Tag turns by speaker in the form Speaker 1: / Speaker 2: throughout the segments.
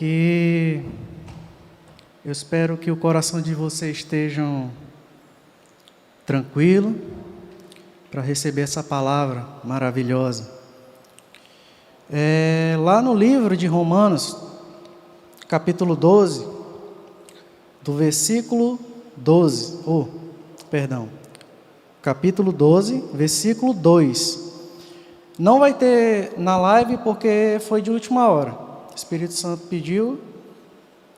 Speaker 1: que eu espero que o coração de vocês estejam tranquilo para receber essa palavra maravilhosa. Lá no livro de Romanos, capítulo 12, do versículo 12, capítulo 12, versículo 2. Não vai ter na live porque foi de última hora. O Espírito Santo pediu,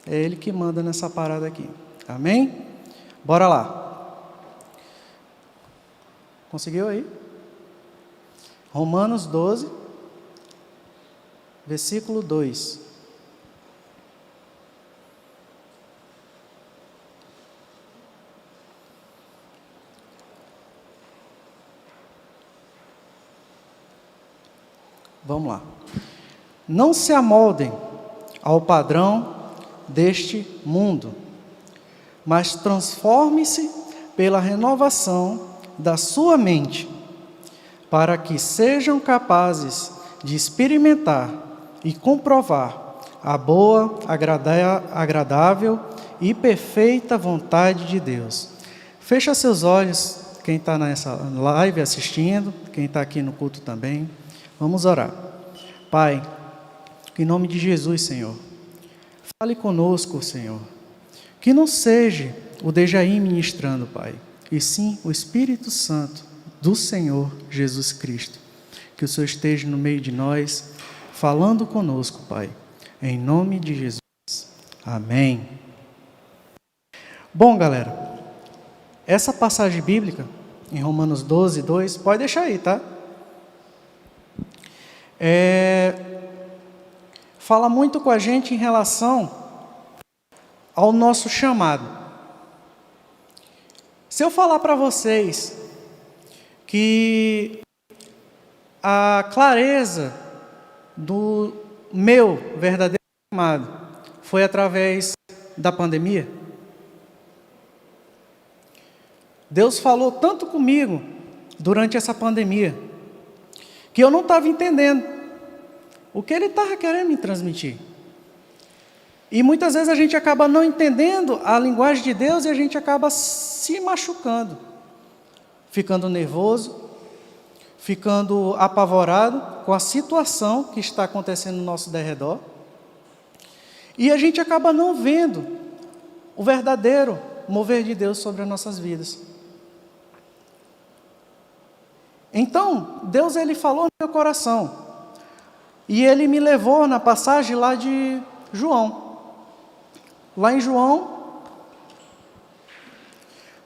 Speaker 1: é Ele que manda nessa parada aqui. Amém? Bora lá. Conseguiu aí? Romanos 12, versículo 2. Vamos lá. Não se amoldem ao padrão deste mundo, mas transforme-se pela renovação da sua mente, para que sejam capazes de experimentar e comprovar a boa, agradável e perfeita vontade de Deus. Fecha seus olhos, quem está nessa live assistindo, quem está aqui no culto também. Vamos orar. Pai, em nome de Jesus, Senhor, fale conosco, Senhor. Que não seja o Dejaí ministrando, Pai, e sim o Espírito Santo do Senhor Jesus Cristo. Que o Senhor esteja no meio de nós, falando conosco, Pai. Em nome de Jesus. Amém. Bom, galera, essa passagem bíblica, em Romanos 12, 2, pode deixar aí, tá? Fala muito com a gente em relação ao nosso chamado. Se eu falar para vocês que a clareza do meu verdadeiro chamado foi através da pandemia, Deus falou tanto comigo durante essa pandemia, que eu não estava entendendo o que Ele estava querendo me transmitir. E muitas vezes a gente acaba não entendendo a linguagem de Deus e a gente acaba se machucando, ficando nervoso, ficando apavorado com a situação que está acontecendo no nosso derredor. E a gente acaba não vendo o verdadeiro mover de Deus sobre as nossas vidas. Então, Deus, Ele falou no meu coração, e Ele me levou na passagem lá de João. Lá em João,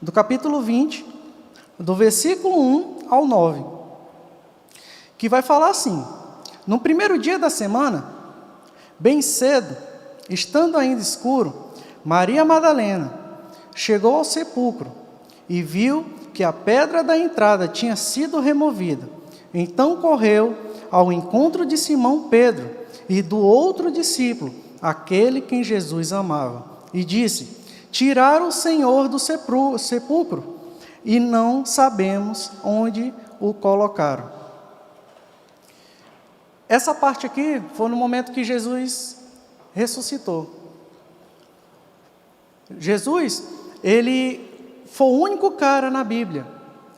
Speaker 1: do capítulo 20, do versículo 1 ao 9, que vai falar assim: no primeiro dia da semana, bem cedo, estando ainda escuro, Maria Madalena chegou ao sepulcro e viu que a pedra da entrada tinha sido removida. Então correu ao encontro de Simão Pedro e do outro discípulo, aquele quem Jesus amava, e disse: tiraram o Senhor do sepulcro e não sabemos onde o colocaram. Essa parte aqui foi no momento que Jesus ressuscitou. Jesus, Ele foi o único cara na Bíblia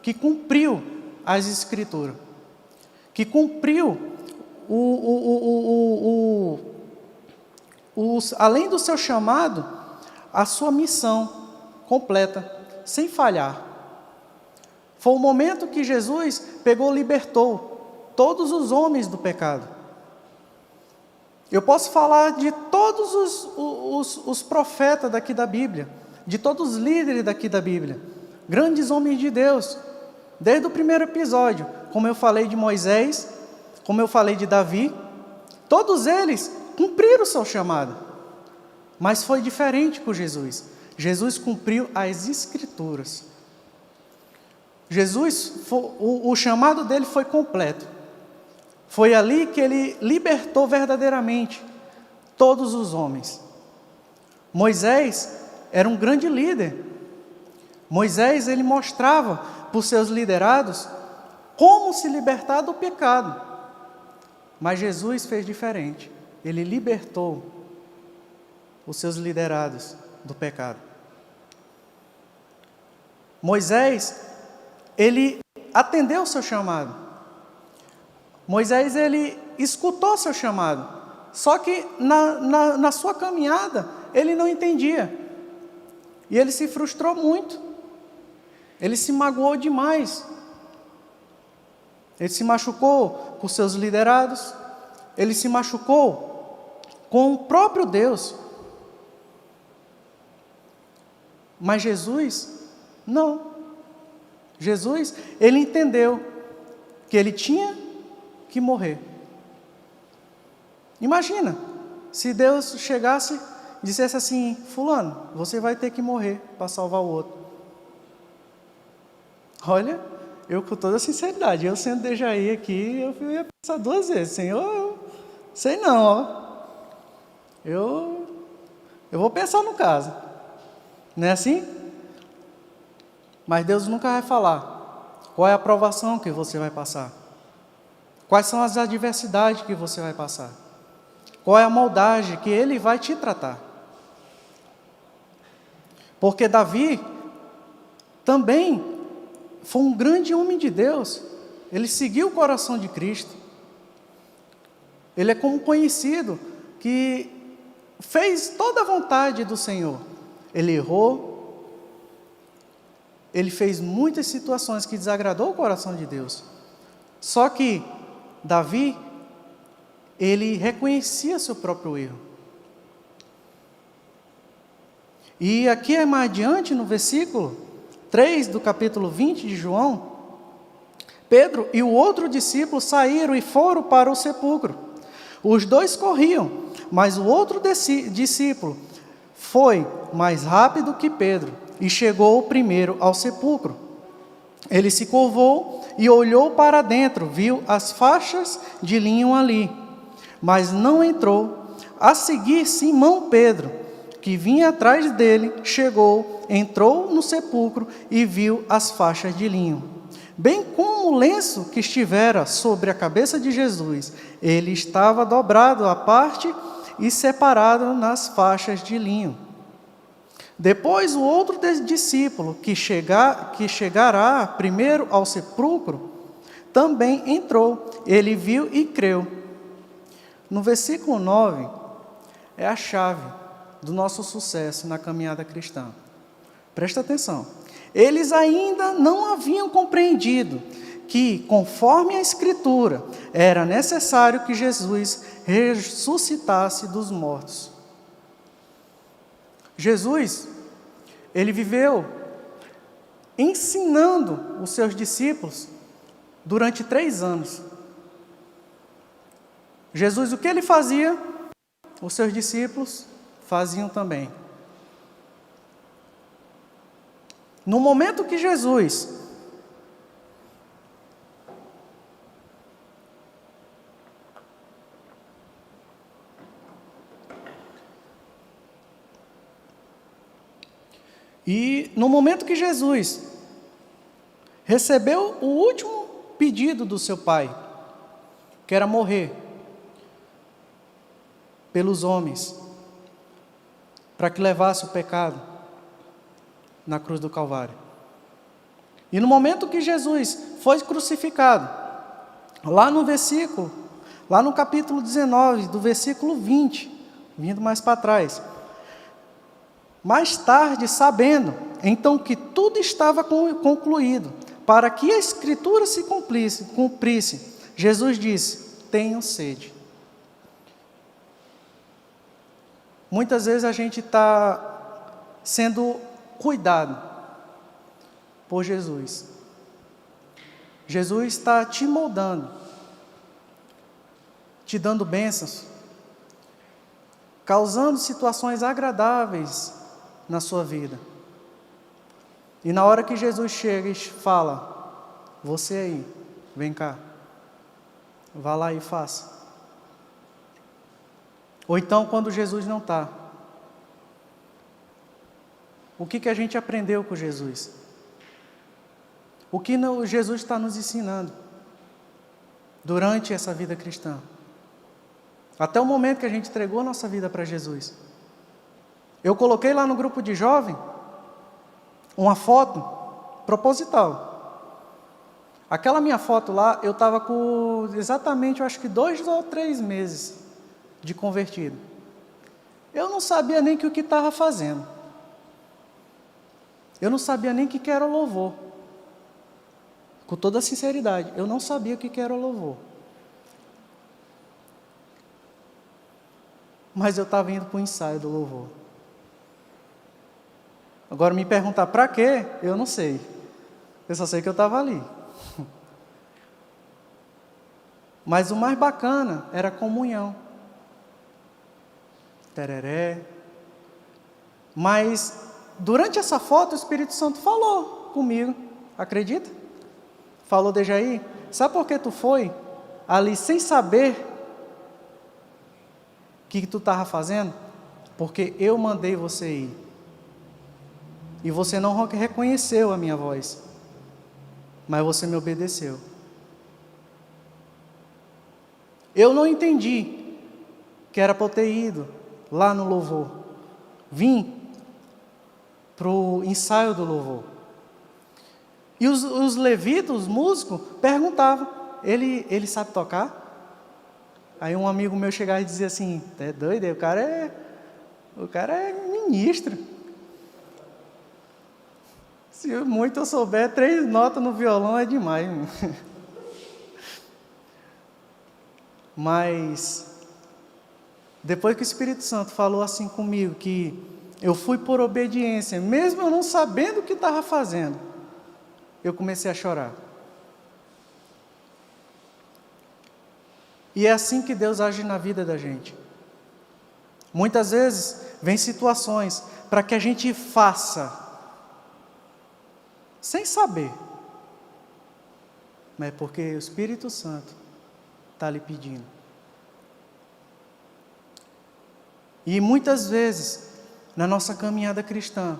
Speaker 1: que cumpriu as Escrituras, que cumpriu além do seu chamado, a sua missão completa, sem falhar. Foi o momento que Jesus libertou todos os homens do pecado. Eu posso falar de todos os profetas daqui da Bíblia, de todos os líderes daqui da Bíblia, grandes homens de Deus, desde o primeiro episódio, como eu falei de Moisés, como eu falei de Davi, todos eles cumpriram o seu chamado, mas foi diferente com Jesus. Jesus cumpriu as Escrituras. O chamado dele foi completo. Foi ali que ele libertou verdadeiramente todos os homens. Moisés era um grande líder. Moisés, ele mostrava para os seus liderados como se libertar do pecado. Mas Jesus fez diferente. Ele libertou os seus liderados do pecado. Moisés, ele atendeu o seu chamado. Moisés, ele escutou seu chamado. Só que na sua caminhada, ele não entendia. E ele se frustrou muito. Ele se magoou demais. Ele se machucou com seus liderados. Ele se machucou com o próprio Deus. Mas Jesus, não. Jesus, ele entendeu que ele tinha que morrer. Imagina, se Deus chegasse e dissesse assim: fulano, você vai ter que morrer para salvar o outro. Olha, eu com toda sinceridade, eu sendo Dejaí aqui, eu ia pensar duas vezes: Senhor, eu sei não, ó. Eu vou pensar no caso. Não é assim? Mas Deus nunca vai falar qual é a provação que você vai passar. Quais são as adversidades que você vai passar. Qual é a maldade que Ele vai te tratar. Porque Davi também foi um grande homem de Deus. Ele seguiu o coração de Cristo. Ele é como conhecido que fez toda a vontade do Senhor. Ele errou. Ele fez muitas situações que desagradou o coração de Deus. Só que Davi, ele reconhecia seu próprio erro. E aqui mais adiante, no versículo 3 do capítulo 20 de João, Pedro e o outro discípulo saíram e foram para o sepulcro. Os dois corriam, mas o outro discípulo foi mais rápido que Pedro e chegou primeiro ao sepulcro. Ele se curvou e olhou para dentro, viu as faixas de linho ali, mas não entrou. A seguir, Simão Pedro, que vinha atrás dele, chegou, entrou no sepulcro e viu as faixas de linho, bem como o lenço que estivera sobre a cabeça de Jesus. Ele estava dobrado à parte e separado nas faixas de linho. Depois o outro discípulo, que chegará primeiro ao sepulcro, também entrou. Ele viu e creu. No versículo 9, é a chave do nosso sucesso na caminhada cristã. Presta atenção. Eles ainda não haviam compreendido que, conforme a Escritura, era necessário que Jesus ressuscitasse dos mortos. Jesus, ele viveu ensinando os seus discípulos durante 3 anos. Jesus, o que ele fazia, os seus discípulos faziam também. No momento que Jesus recebeu o último pedido do seu Pai, que era morrer pelos homens, para que levasse o pecado na cruz do Calvário. E no momento que Jesus foi crucificado, lá no capítulo 19, do versículo 20, vindo mais para trás, mais tarde, sabendo, então, que tudo estava concluído, para que a Escritura se cumprisse, Jesus disse: tenham sede. Muitas vezes a gente está sendo cuidado por Jesus. Jesus está te moldando, te dando bênçãos, causando situações agradáveis na sua vida. E na hora que Jesus chega e fala: você aí, vem cá, vá lá e faça. Ou então, quando Jesus não está, o que a gente aprendeu com Jesus? O que Jesus está nos ensinando durante essa vida cristã? Até o momento que a gente entregou a nossa vida para Jesus. Eu coloquei lá no grupo de jovem uma foto proposital. Aquela minha foto lá, eu estava com exatamente, eu acho que 2 ou 3 meses de convertido. Eu não sabia nem o que estava fazendo. Eu não sabia nem o que era o louvor. Com toda sinceridade, eu não sabia o que era o louvor. Mas eu estava indo para o ensaio do louvor. Agora me perguntar para quê, eu não sei. Eu só sei que eu estava ali. Mas o mais bacana era a comunhão. Tereré. Mas durante essa foto o Espírito Santo falou comigo. Acredita? Falou, Dejaí, sabe por que tu foi ali sem saber o que tu estava fazendo? Porque eu mandei você ir. E você não reconheceu a minha voz. Mas você me obedeceu. Eu não entendi que era para eu ter ido lá no louvor. Vim para o ensaio do louvor. E os levitas, os músicos, perguntavam, ele sabe tocar? Aí um amigo meu chegava e dizia assim, é doido, o cara é ministro. Se muito eu souber, 3 notas no violão é demais. Mas, depois que o Espírito Santo falou assim comigo, que eu fui por obediência, mesmo eu não sabendo o que estava fazendo, eu comecei a chorar. E é assim que Deus age na vida da gente. Muitas vezes, vem situações para que a gente faça, sem saber, mas é porque o Espírito Santo está lhe pedindo. E muitas vezes, na nossa caminhada cristã,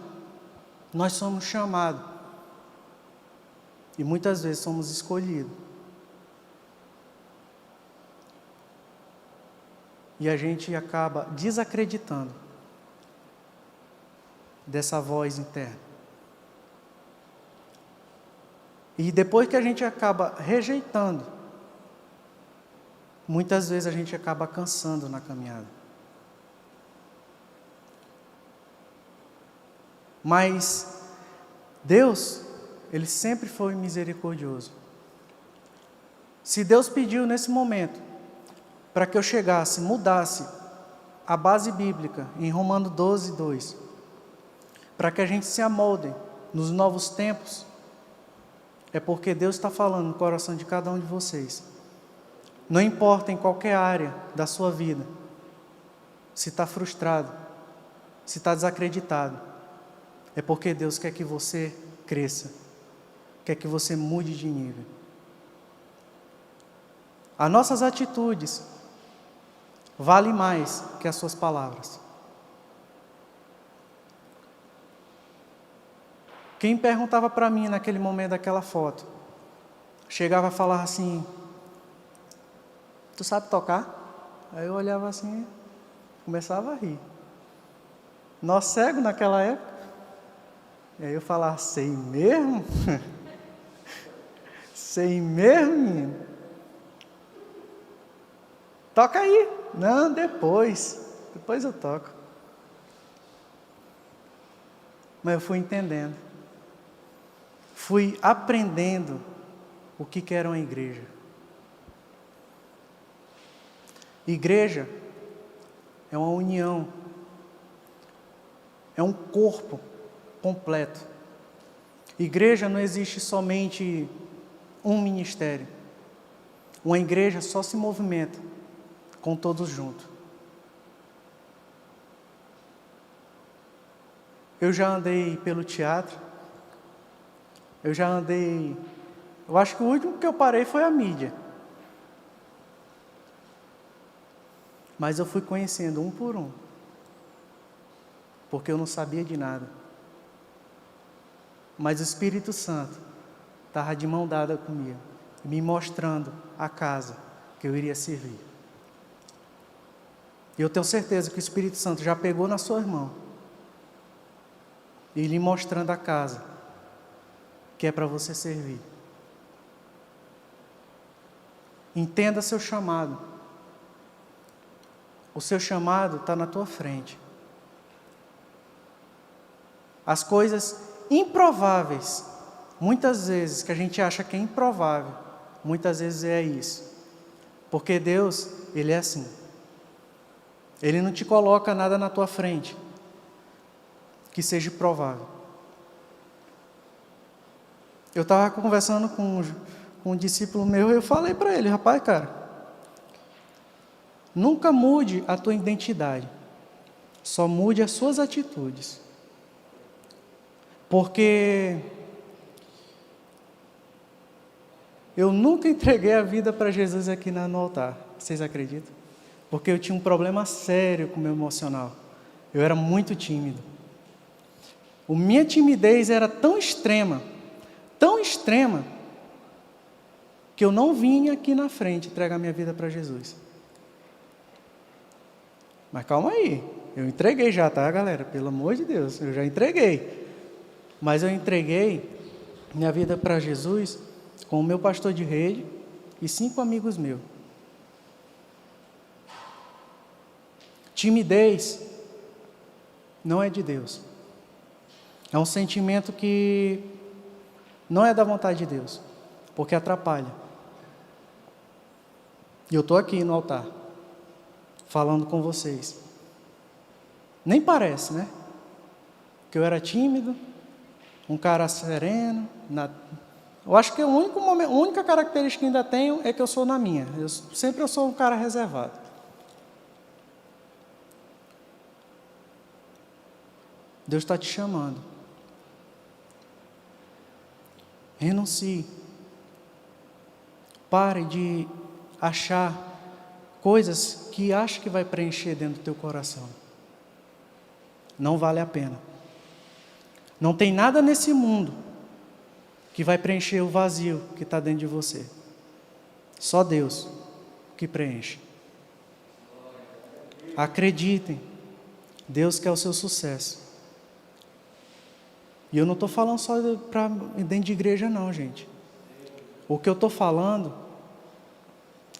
Speaker 1: nós somos chamados, e muitas vezes somos escolhidos. E a gente acaba desacreditando dessa voz interna. E depois que a gente acaba rejeitando, muitas vezes a gente acaba cansando na caminhada. Mas Deus, Ele sempre foi misericordioso. Se Deus pediu nesse momento para que eu chegasse, mudasse a base bíblica em Romanos 12, 2, para que a gente se amolde nos novos tempos, é porque Deus está falando no coração de cada um de vocês. Não importa em qualquer área da sua vida, se está frustrado, se está desacreditado, é porque Deus quer que você cresça, quer que você mude de nível. As nossas atitudes valem mais que as suas palavras. Quem perguntava para mim naquele momento daquela foto, chegava a falar assim, tu sabe tocar? Aí eu olhava assim, começava a rir. Nós cegos naquela época. E aí eu falava, sei mesmo? Sei mesmo, menino? Toca aí. Não, depois eu toco. Mas eu fui entendendo. Fui aprendendo o que era uma igreja. Igreja é uma união, é um corpo completo. Igreja não existe somente um ministério. Uma igreja só se movimenta com todos juntos. Eu já andei pelo teatro, eu acho que o último que eu parei foi a mídia. Mas eu fui conhecendo um por um, porque eu não sabia de nada. Mas o Espírito Santo estava de mão dada comigo, me mostrando a casa que eu iria servir. E eu tenho certeza que o Espírito Santo já pegou na sua mão e lhe mostrando a casa que é para você servir. Entenda seu chamado. O seu chamado está na tua frente. As coisas improváveis, muitas vezes, que a gente acha que é improvável, muitas vezes é isso. Porque Deus, Ele é assim. Ele não te coloca nada na tua frente que seja provável. Eu estava conversando com um discípulo meu e eu falei para ele, rapaz, cara, nunca mude a tua identidade, só mude as suas atitudes. Porque eu nunca entreguei a vida para Jesus aqui no altar, vocês acreditam? Porque eu tinha um problema sério com o meu emocional. Eu era muito tímido. A minha timidez era tão extrema, que eu não vim aqui na frente entregar minha vida para Jesus. Mas calma aí, eu entreguei já, tá, galera? Pelo amor de Deus, eu já entreguei. Mas eu entreguei minha vida para Jesus com o meu pastor de rede e 5 amigos meus. Timidez não é de Deus. É um sentimento que não é da vontade de Deus, porque atrapalha. E eu estou aqui no altar, falando com vocês. Nem parece, né? Que eu era tímido, um cara sereno. Eu acho que a única característica que ainda tenho é que eu sou na minha. Sempre eu sou um cara reservado. Deus está te chamando. Renuncie. Pare de achar coisas que acha que vai preencher dentro do teu coração. Não vale a pena. Não tem nada nesse mundo que vai preencher o vazio que está dentro de você. Só Deus que preenche. Acreditem, Deus quer o seu sucesso. E eu não estou falando só para dentro de igreja não, gente. O que eu estou falando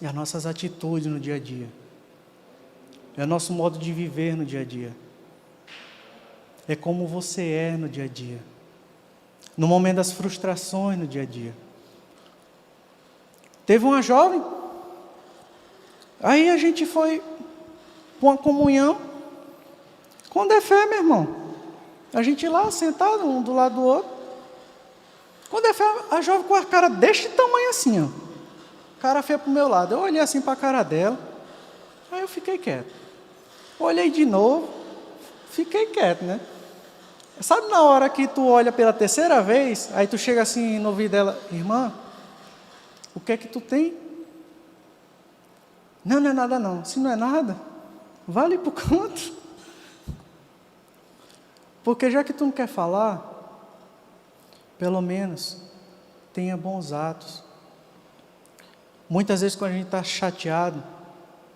Speaker 1: é as nossas atitudes no dia a dia. É o nosso modo de viver no dia a dia. É como você é no dia a dia. No momento das frustrações no dia a dia. Teve uma jovem, aí a gente foi para uma comunhão. Quando é fé, meu irmão, a gente lá sentado, um do lado do outro. Quando é fé, a jovem com a cara deste tamanho assim, ó. Cara feia pro meu lado. Eu olhei assim para a cara dela, aí eu fiquei quieto. Olhei de novo, fiquei quieto, né? Sabe na hora que tu olha pela terceira vez, aí tu chega assim no ouvido dela, irmã, o que é que tu tem? Não, não é nada não. Se não é nada, vale pro canto. Porque já que tu não quer falar, pelo menos tenha bons atos. Muitas vezes quando a gente está chateado,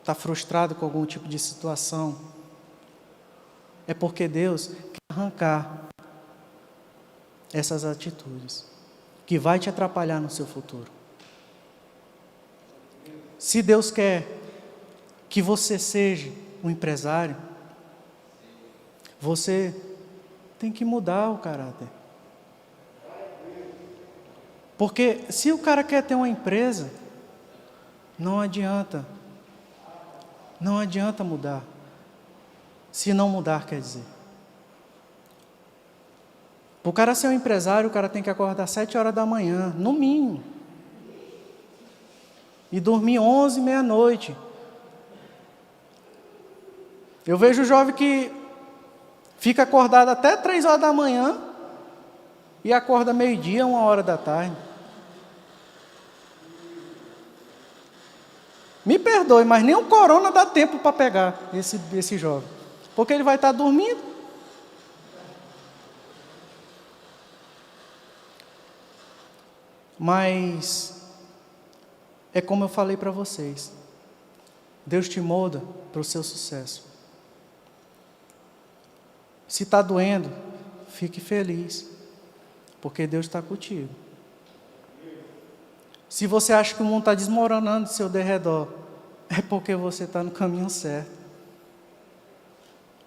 Speaker 1: está frustrado com algum tipo de situação, é porque Deus quer arrancar essas atitudes, que vai te atrapalhar no seu futuro. Se Deus quer que você seja um empresário, você tem que mudar o caráter. Porque se o cara quer ter uma empresa, não adianta mudar. Se não mudar, quer dizer. Para o cara ser um empresário, o cara tem que acordar 7 horas da manhã, no mínimo. E dormir 11, meia-noite. Eu vejo o jovem que fica acordado até 3 horas da manhã e acorda meio-dia, 1 hora da tarde. Me perdoe, mas nem o corona dá tempo para pegar esse jovem. Porque ele vai estar dormindo. Mas é como eu falei para vocês. Deus te molda para o seu sucesso. Se está doendo, fique feliz, porque Deus está contigo. Se você acha que o mundo está desmoronando ao seu derredor, é porque você está no caminho certo.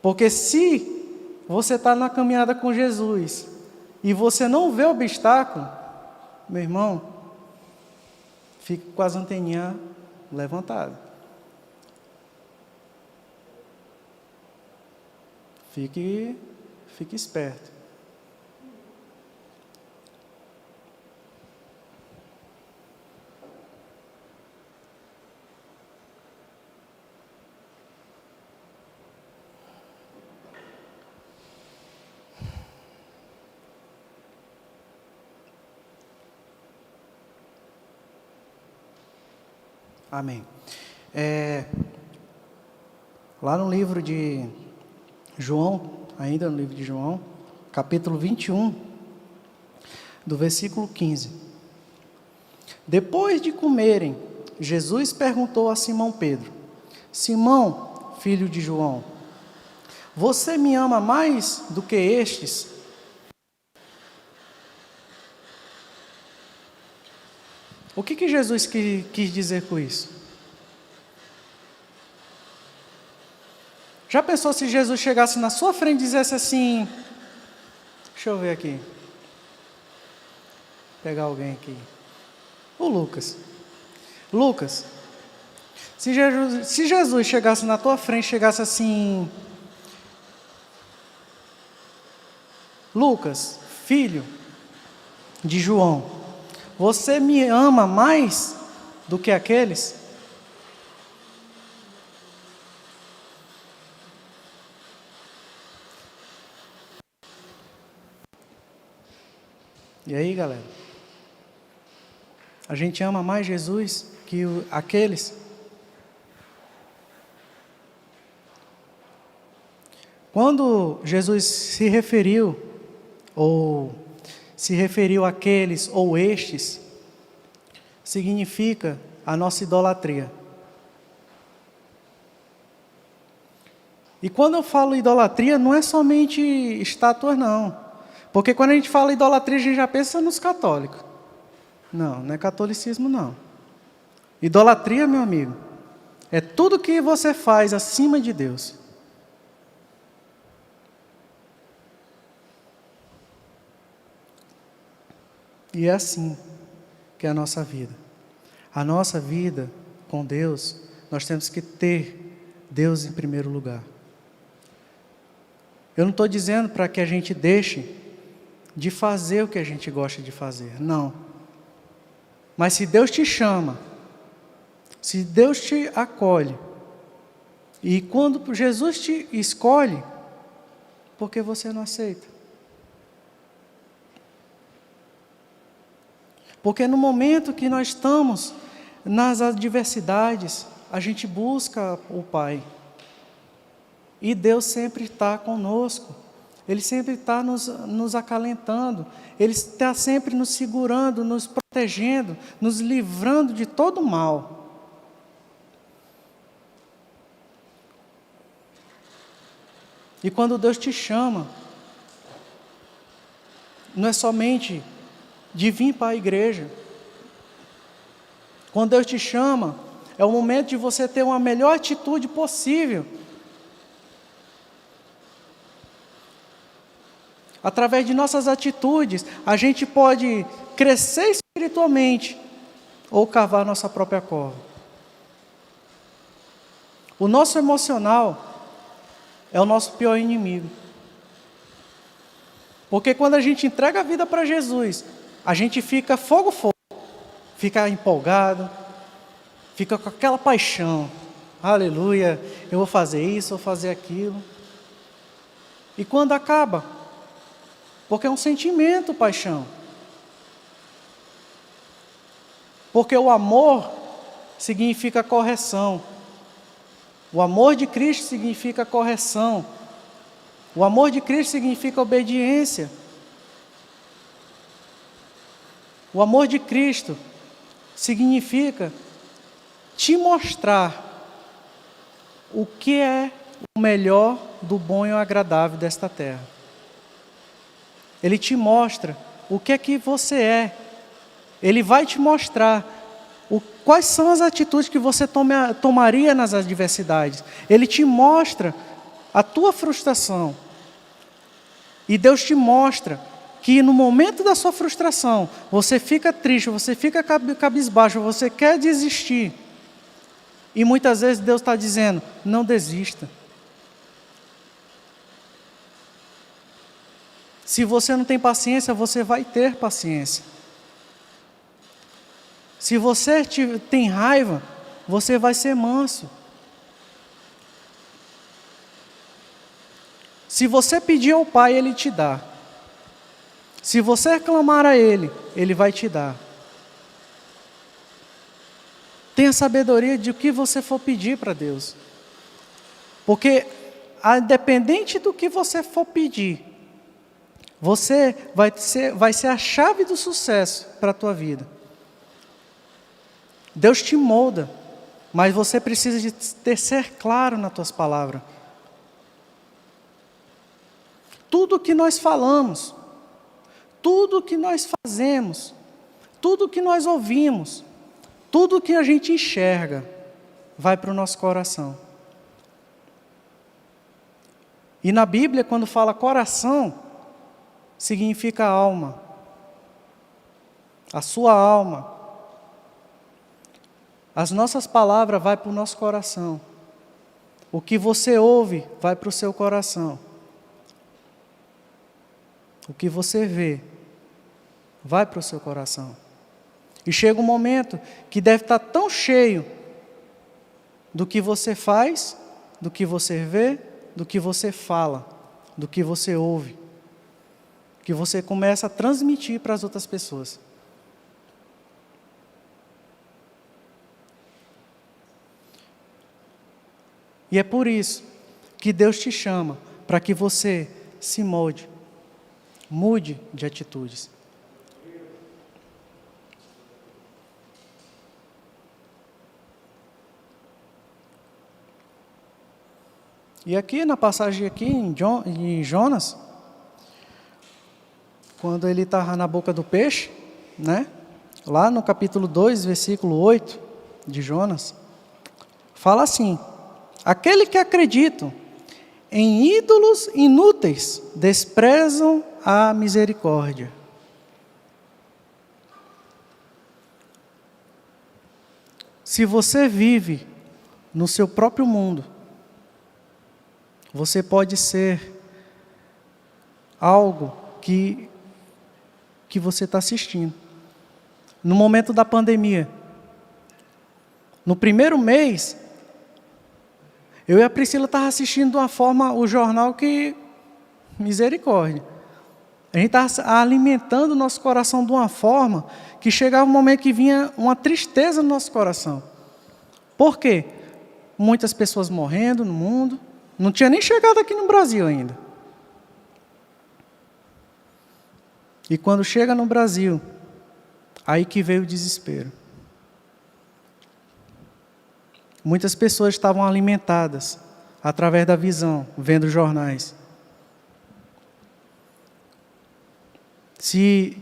Speaker 1: Porque se você está na caminhada com Jesus e você não vê obstáculo, meu irmão, fique com as anteninhas levantadas. Fique esperto. Amém. Lá no livro de João, ainda no livro de João, capítulo 21, do versículo 15. Depois de comerem, Jesus perguntou a Simão Pedro: Simão, filho de João, você me ama mais do que estes? O que Jesus quis dizer com isso? Já pensou se Jesus chegasse na sua frente e dissesse assim, deixa eu ver aqui, pegar alguém aqui, o Lucas, se Jesus chegasse na tua frente, chegasse assim, Lucas, filho de João, você me ama mais do que aqueles? E aí, galera? A gente ama mais Jesus que aqueles? Quando Jesus se referiu àqueles ou estes, significa a nossa idolatria. E quando eu falo idolatria, não é somente estátuas, não. Porque quando a gente fala idolatria, a gente já pensa nos católicos. Não é catolicismo, não. Idolatria, meu amigo, é tudo que você faz acima de Deus. E é assim que é a nossa vida. A nossa vida com Deus, nós temos que ter Deus em primeiro lugar. Eu não estou dizendo para que a gente deixe de fazer o que a gente gosta de fazer, não. Mas se Deus te chama, se Deus te acolhe, e quando Jesus te escolhe, por que você não aceita? Porque no momento que nós estamos nas adversidades, a gente busca o Pai. E Deus sempre está conosco. Ele sempre está nos acalentando. Ele está sempre nos segurando, nos protegendo, nos livrando de todo mal. E quando Deus te chama, não é somente de vir para a igreja. Quando Deus te chama, é o momento de você ter uma melhor atitude possível. Através de nossas atitudes, a gente pode crescer espiritualmente ou cavar nossa própria cova. O nosso emocional é o nosso pior inimigo. Porque quando a gente entrega a vida para Jesus, a gente fica fogo, fica empolgado, fica com aquela paixão. Aleluia, eu vou fazer isso, vou fazer aquilo. E quando acaba? Porque é um sentimento, paixão. Porque o amor significa correção. O amor de Cristo significa correção. O amor de Cristo significa obediência. O amor de Cristo significa te mostrar o que é o melhor, do bom e o agradável desta terra. Ele te mostra o que é que você é. Ele vai te mostrar quais são as atitudes que você tomaria nas adversidades. Ele te mostra a tua frustração. E Deus te mostra que no momento da sua frustração, você fica triste, você fica cabisbaixo, você quer desistir. E muitas vezes Deus está dizendo, não desista. Se você não tem paciência, você vai ter paciência. Se você tem raiva, você vai ser manso. Se você pedir ao Pai, Ele te dá. Se você clamar a Ele, Ele vai te dar. Tenha sabedoria de o que você for pedir para Deus. Porque, independente do que você for pedir, você vai ser a chave do sucesso para a tua vida. Deus te molda, mas você precisa de ser claro nas tuas palavras. Tudo que nós falamos, tudo que nós fazemos, tudo que nós ouvimos, tudo que a gente enxerga, vai para o nosso coração. E na Bíblia, quando fala coração, significa alma. A sua alma. As nossas palavras vão para o nosso coração. O que você ouve vai para o seu coração. O que você vê vai para o seu coração. E chega um momento que deve estar tão cheio do que você faz, do que você vê, do que você fala, do que você ouve, que você começa a transmitir para as outras pessoas. E é por isso que Deus te chama, para que você se molde, mude de atitudes. E aqui na passagem aqui em Jonas, quando ele estava na boca do peixe, né? Lá no capítulo 2, versículo 8 de Jonas, fala assim: aquele que acreditam em ídolos inúteis desprezam a misericórdia. Se você vive no seu próprio mundo, você pode ser algo que você está assistindo. No momento da pandemia, no primeiro mês, eu e a Priscila estávamos assistindo de uma forma o jornal que... misericórdia. A gente estava alimentando o nosso coração de uma forma que chegava um momento que vinha uma tristeza no nosso coração. Por quê? Muitas pessoas morrendo no mundo. Não tinha nem chegado aqui no Brasil ainda. E quando chega no Brasil, aí que veio o desespero. Muitas pessoas estavam alimentadas através da visão, vendo jornais. Se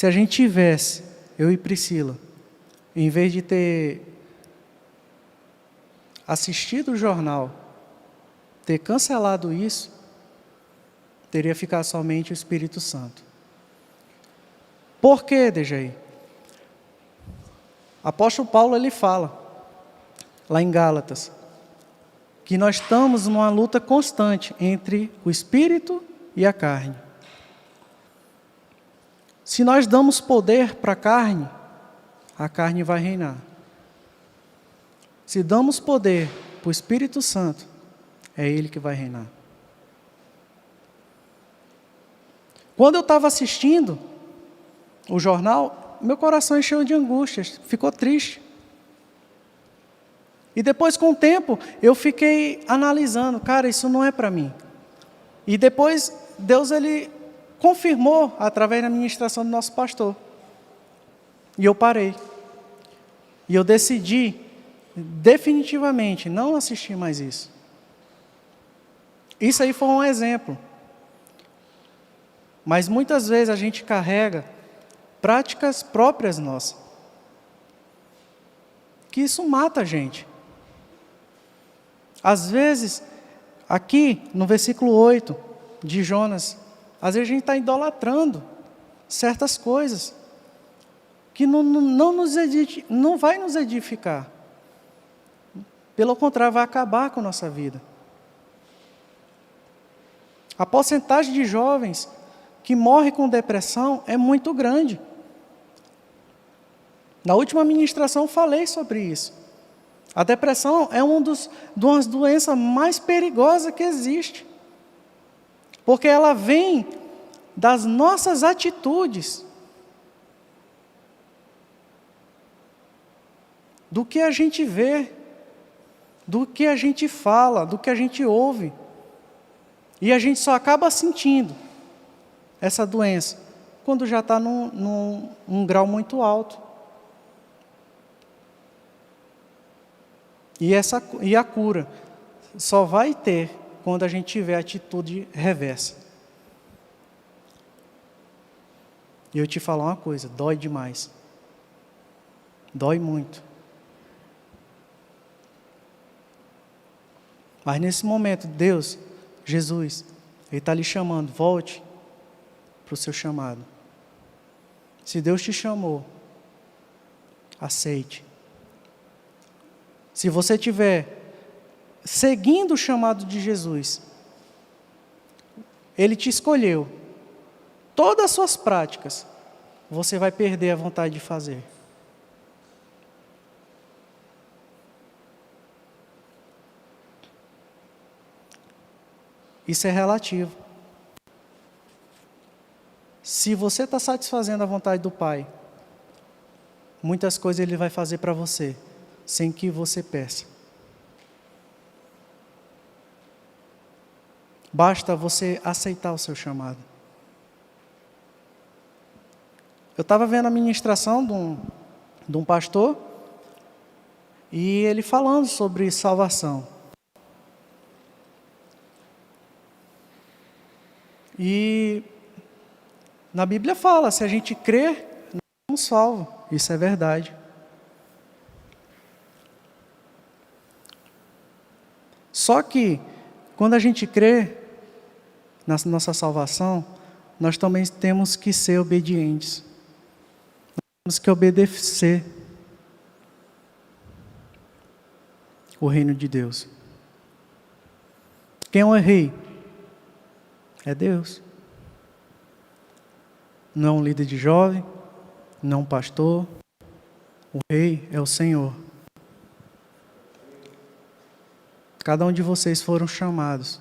Speaker 1: a gente tivesse, eu e Priscila, em vez de ter assistido o jornal, ter cancelado isso, teria ficado somente o Espírito Santo. Por quê, Dejaí? Apóstolo Paulo, ele fala, lá em Gálatas, que nós estamos numa luta constante entre o Espírito e a carne. Se nós damos poder para a carne vai reinar. Se damos poder para o Espírito Santo, é Ele que vai reinar. Quando eu estava assistindo o jornal, meu coração encheu de angústias, ficou triste. E depois, com o tempo, eu fiquei analisando, cara, isso não é para mim. E depois, Deus, Ele confirmou, através da ministração do nosso pastor. E eu parei. E eu decidi, definitivamente, não assistir mais isso. Isso aí foi um exemplo Mas muitas vezes a gente carrega práticas próprias nossas, que isso mata a gente. Às vezes, aqui no versículo 8 de Jonas, às vezes a gente está idolatrando certas coisas que não vai nos edificar. Pelo contrário, vai acabar com a nossa vida. A porcentagem de jovens que morrem com depressão é muito grande. Na última ministração falei sobre isso. A depressão é uma das doenças mais perigosas que existe. Porque ela vem das nossas atitudes. Do que a gente vê, do que a gente fala, do que a gente ouve. E a gente só acaba sentindo essa doença quando já está num grau muito alto. E a cura só vai ter quando a gente tiver atitude reversa. E eu te falo uma coisa, dói demais. Dói muito. Mas nesse momento, Deus, Jesus, Ele está lhe chamando, volte para o seu chamado. Se Deus te chamou, aceite. Se você estiver seguindo o chamado de Jesus, Ele te escolheu, todas as suas práticas, você vai perder a vontade de fazer. Isso é relativo. Se você está satisfazendo a vontade do Pai, muitas coisas Ele vai fazer para você, sem que você peça. Basta você aceitar o seu chamado. Eu estava vendo a ministração de um pastor, e ele falando sobre salvação. E na Bíblia fala, se a gente crer, nós somos salvos. Isso é verdade. Só que, quando a gente crê na nossa salvação, nós também temos que ser obedientes. Nós temos que obedecer o reino de Deus. Quem é o rei? É Deus. Não é um líder de jovem, não é um pastor. O rei é o Senhor. Cada um de vocês foram chamados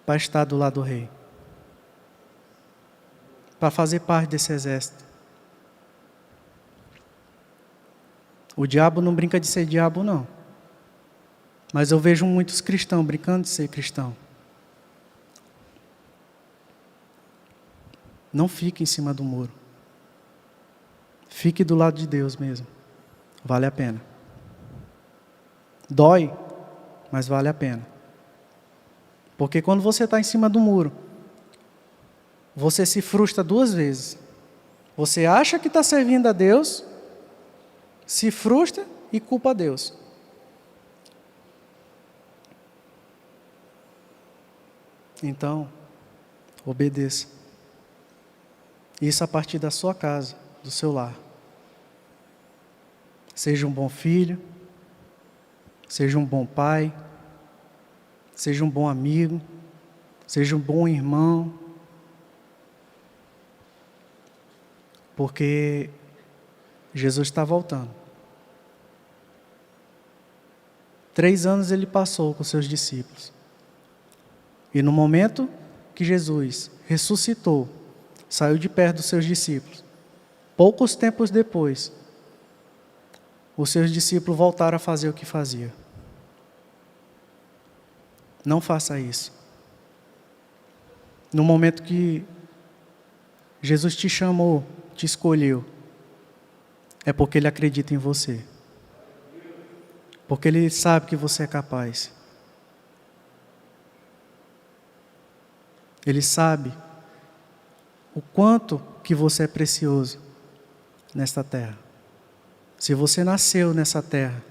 Speaker 1: para estar do lado do rei, para fazer parte desse exército. O diabo não brinca de ser diabo, não. Mas eu vejo muitos cristãos brincando de ser cristão. Não fique em cima do muro. Fique do lado de Deus mesmo. Vale a pena. Dói, mas vale a pena. Porque quando você está em cima do muro, você se frustra duas vezes. Você acha que está servindo a Deus, se frustra e culpa a Deus. Então, obedeça. Isso a partir da sua casa, do seu lar. Seja um bom filho, seja um bom pai, seja um bom amigo, seja um bom irmão. Porque Jesus está voltando. 3 anos ele passou com seus discípulos. E no momento que Jesus ressuscitou, saiu de perto dos seus discípulos, poucos tempos depois, os seus discípulos voltaram a fazer o que fazia. Não faça isso. No momento que Jesus te chamou, te escolheu, é porque Ele acredita em você. Porque Ele sabe que você é capaz. Ele sabe o quanto que você é precioso nesta terra. Se você nasceu nessa terra,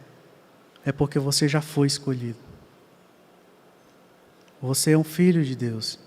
Speaker 1: é porque você já foi escolhido. Você é um filho de Deus.